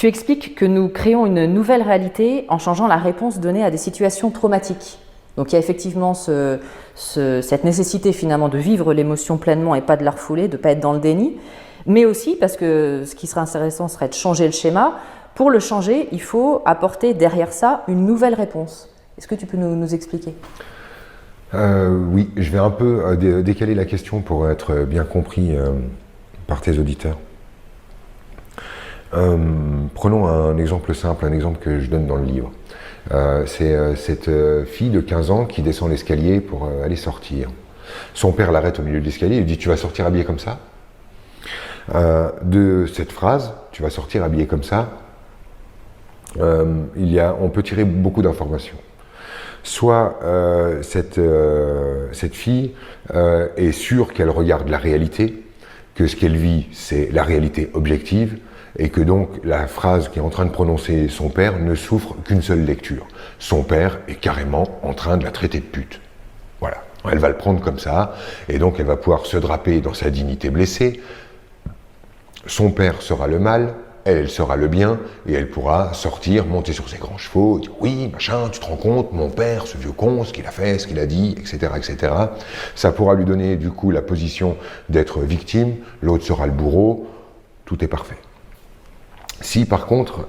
Tu expliques que nous créons une nouvelle réalité en changeant la réponse donnée à des situations traumatiques. Donc il y a effectivement cette nécessité finalement de vivre l'émotion pleinement et pas de la refouler, de ne pas être dans le déni, mais aussi parce que ce qui serait intéressant serait de changer le schéma. Pour le changer, il faut apporter derrière ça une nouvelle réponse. Est-ce que tu peux nous expliquer ? Oui, je vais un peu décaler la question pour être bien compris par tes auditeurs. Prenons un exemple simple, un exemple que je donne dans le livre. C'est cette fille de 15 ans qui descend l'escalier pour aller sortir. Son père l'arrête au milieu de l'escalier et lui dit « Tu vas sortir habillée comme ça ?» De cette phrase « Tu vas sortir habillée comme ça », on peut tirer beaucoup d'informations. Soit cette fille est sûre qu'elle regarde la réalité, que ce qu'elle vit c'est la réalité objective, et que donc la phrase qu'est en train de prononcer son père ne souffre qu'une seule lecture. Son père est carrément en train de la traiter de pute. Voilà, elle va le prendre comme ça, et donc elle va pouvoir se draper dans sa dignité blessée. Son père sera le mal, elle sera le bien, et elle pourra sortir, monter sur ses grands chevaux, dire oui, machin, tu te rends compte, mon père, ce vieux con, ce qu'il a fait, ce qu'il a dit, etc., etc. Ça pourra lui donner du coup la position d'être victime, l'autre sera le bourreau, tout est parfait. Si par contre,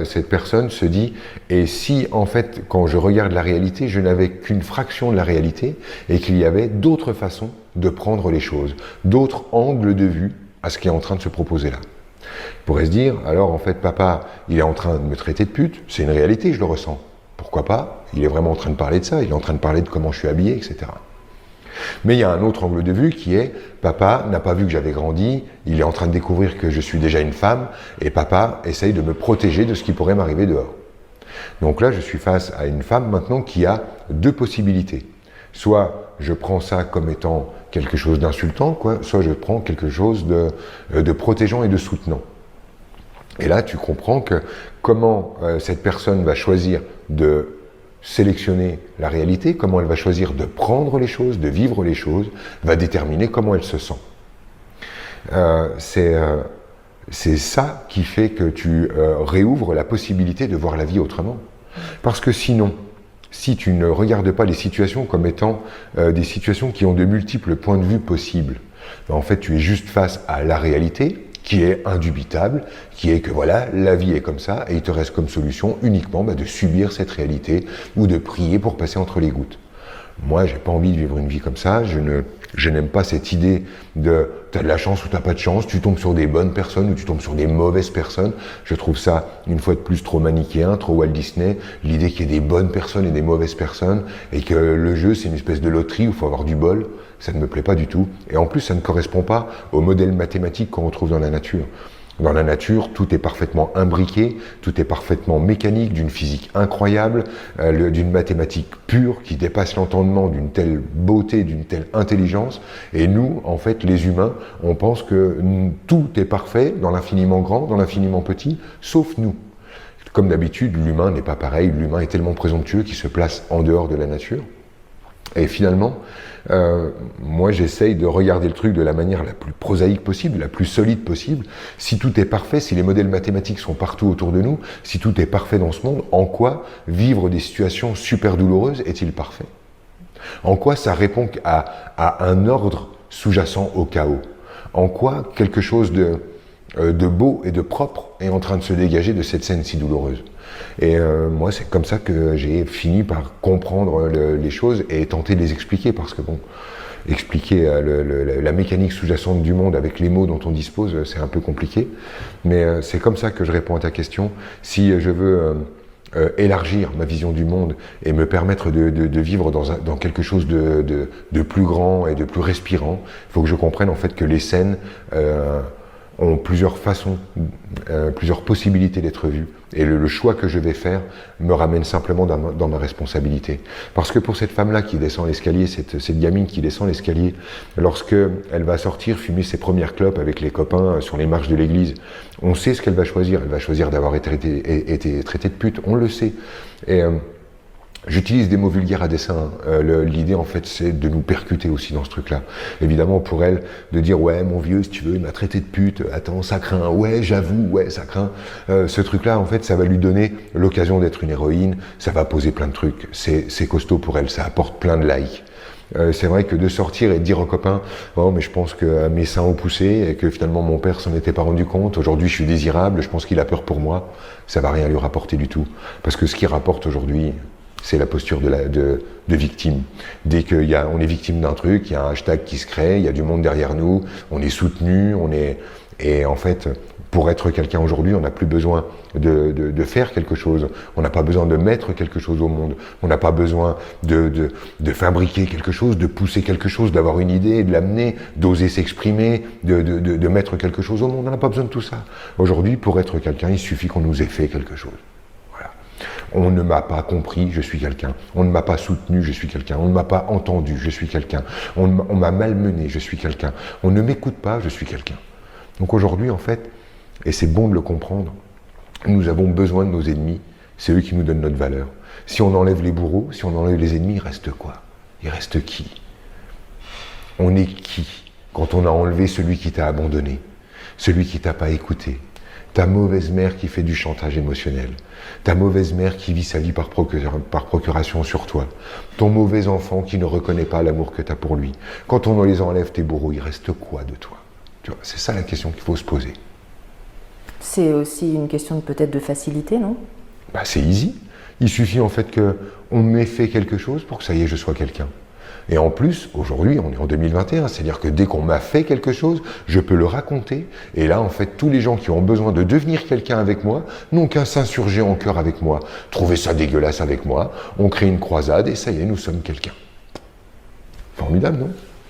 cette personne se dit, et si en fait, quand je regarde la réalité, je n'avais qu'une fraction de la réalité, et qu'il y avait d'autres façons de prendre les choses, d'autres angles de vue à ce qui est en train de se proposer là. Il pourrait se dire, alors en fait, papa, il est en train de me traiter de pute, c'est une réalité, je le ressens. Pourquoi pas? Il est vraiment en train de parler de ça, il est en train de parler de comment je suis habillé, etc. Mais il y a un autre angle de vue qui est, papa n'a pas vu que j'avais grandi, il est en train de découvrir que je suis déjà une femme, et papa essaye de me protéger de ce qui pourrait m'arriver dehors. Donc là, je suis face à une femme maintenant qui a deux possibilités. Soit je prends ça comme étant quelque chose d'insultant, soit je prends quelque chose de protégeant et de soutenant. Et là, tu comprends que comment cette personne va choisir de sélectionner la réalité, comment elle va choisir de prendre les choses, de vivre les choses, va déterminer comment elle se sent. C'est ça qui fait que tu réouvres la possibilité de voir la vie autrement. Parce que sinon, si tu ne regardes pas les situations comme étant des situations qui ont de multiples points de vue possibles, en fait tu es juste face à la réalité, qui est indubitable, qui est que voilà, la vie est comme ça, et il te reste comme solution uniquement de subir cette réalité ou de prier pour passer entre les gouttes. Moi, j'ai pas envie de vivre une vie comme ça, je n'aime pas cette idée de t'as de la chance ou t'as pas de chance, tu tombes sur des bonnes personnes ou tu tombes sur des mauvaises personnes. Je trouve ça, une fois de plus, trop manichéen, trop Walt Disney, l'idée qu'il y ait des bonnes personnes et des mauvaises personnes, et que le jeu, c'est une espèce de loterie où il faut avoir du bol. Ça ne me plaît pas du tout. Et en plus, ça ne correspond pas au modèle mathématique qu'on retrouve dans la nature. Dans la nature, tout est parfaitement imbriqué, tout est parfaitement mécanique, d'une physique incroyable, d'une mathématique pure qui dépasse l'entendement, d'une telle beauté, d'une telle intelligence. Et nous, en fait, les humains, on pense que tout est parfait dans l'infiniment grand, dans l'infiniment petit, sauf nous. Comme d'habitude, l'humain n'est pas pareil, l'humain est tellement présomptueux qu'il se place en dehors de la nature. Et finalement, moi j'essaye de regarder le truc de la manière la plus prosaïque possible, la plus solide possible. Si tout est parfait, si les modèles mathématiques sont partout autour de nous, si tout est parfait dans ce monde, en quoi vivre des situations super douloureuses est-il parfait? En quoi ça répond à un ordre sous-jacent au chaos? En quoi quelque chose de beau et de propre est en train de se dégager de cette scène si douloureuse? Et moi, c'est comme ça que j'ai fini par comprendre les choses et tenter de les expliquer, parce que bon, expliquer la mécanique sous-jacente du monde avec les mots dont on dispose, c'est un peu compliqué. Mais c'est comme ça que je réponds à ta question. Si je veux élargir ma vision du monde et me permettre de vivre dans quelque chose de plus grand et de plus respirant, il faut que je comprenne en fait que les scènes ont plusieurs façons, plusieurs possibilités d'être vues. Et le choix que je vais faire me ramène simplement dans ma responsabilité. Parce que pour cette femme-là qui descend l'escalier, cette gamine qui descend l'escalier, lorsqu'elle va sortir fumer ses premières clopes avec les copains sur les marches de l'église, on sait ce qu'elle va choisir. Elle va choisir d'avoir été traitée de pute, on le sait. Et J'utilise des mots vulgaires à dessein. L'idée, en fait, c'est de nous percuter aussi dans ce truc-là. Évidemment, pour elle, de dire « Ouais, mon vieux, si tu veux, il m'a traité de pute. Attends, ça craint. Ouais, j'avoue. Ouais, ça craint. » Ce truc-là, en fait, ça va lui donner l'occasion d'être une héroïne. Ça va poser plein de trucs. C'est costaud pour elle. Ça apporte plein de likes. C'est vrai que de sortir et de dire aux copains « Oh, mais je pense que mes seins ont poussé et que finalement mon père s'en était pas rendu compte. Aujourd'hui, je suis désirable. Je pense qu'il a peur pour moi. » Ça va rien lui rapporter du tout. Parce que ce qui rapporte aujourd'hui, c'est la posture de victime. Dès qu'on est victime d'un truc, il y a un hashtag qui se crée, il y a du monde derrière nous, on est soutenu, et en fait, pour être quelqu'un aujourd'hui, on n'a plus besoin de faire quelque chose, on n'a pas besoin de mettre quelque chose au monde, on n'a pas besoin de fabriquer quelque chose, de pousser quelque chose, d'avoir une idée, de l'amener, d'oser s'exprimer, de mettre quelque chose au monde, on n'a pas besoin de tout ça. Aujourd'hui, pour être quelqu'un, il suffit qu'on nous ait fait quelque chose. On ne m'a pas compris, je suis quelqu'un. On ne m'a pas soutenu, je suis quelqu'un. On ne m'a pas entendu, je suis quelqu'un. On m'a malmené, je suis quelqu'un. On ne m'écoute pas, je suis quelqu'un. Donc aujourd'hui, en fait, et c'est bon de le comprendre, nous avons besoin de nos ennemis. C'est eux qui nous donnent notre valeur. Si on enlève les bourreaux, si on enlève les ennemis, il reste quoi? Il reste qui? On est qui quand on a enlevé celui qui t'a abandonné, celui qui t'a pas écouté? Ta mauvaise mère qui fait du chantage émotionnel, ta mauvaise mère qui vit sa vie par procuration sur toi, ton mauvais enfant qui ne reconnaît pas l'amour que tu as pour lui. Quand on les enlève tes bourreaux, il reste quoi de toi? Tu vois, c'est ça la question qu'il faut se poser. C'est aussi une question peut-être de facilité, non? C'est easy. Il suffit en fait qu'on m'ait fait quelque chose pour que ça y est, je sois quelqu'un. Et en plus, aujourd'hui, on est en 2021, c'est-à-dire que dès qu'on m'a fait quelque chose, je peux le raconter. Et là, en fait, tous les gens qui ont besoin de devenir quelqu'un avec moi n'ont qu'à s'insurger en cœur avec moi, trouver ça dégueulasse avec moi, on crée une croisade et ça y est, nous sommes quelqu'un. Formidable, non ?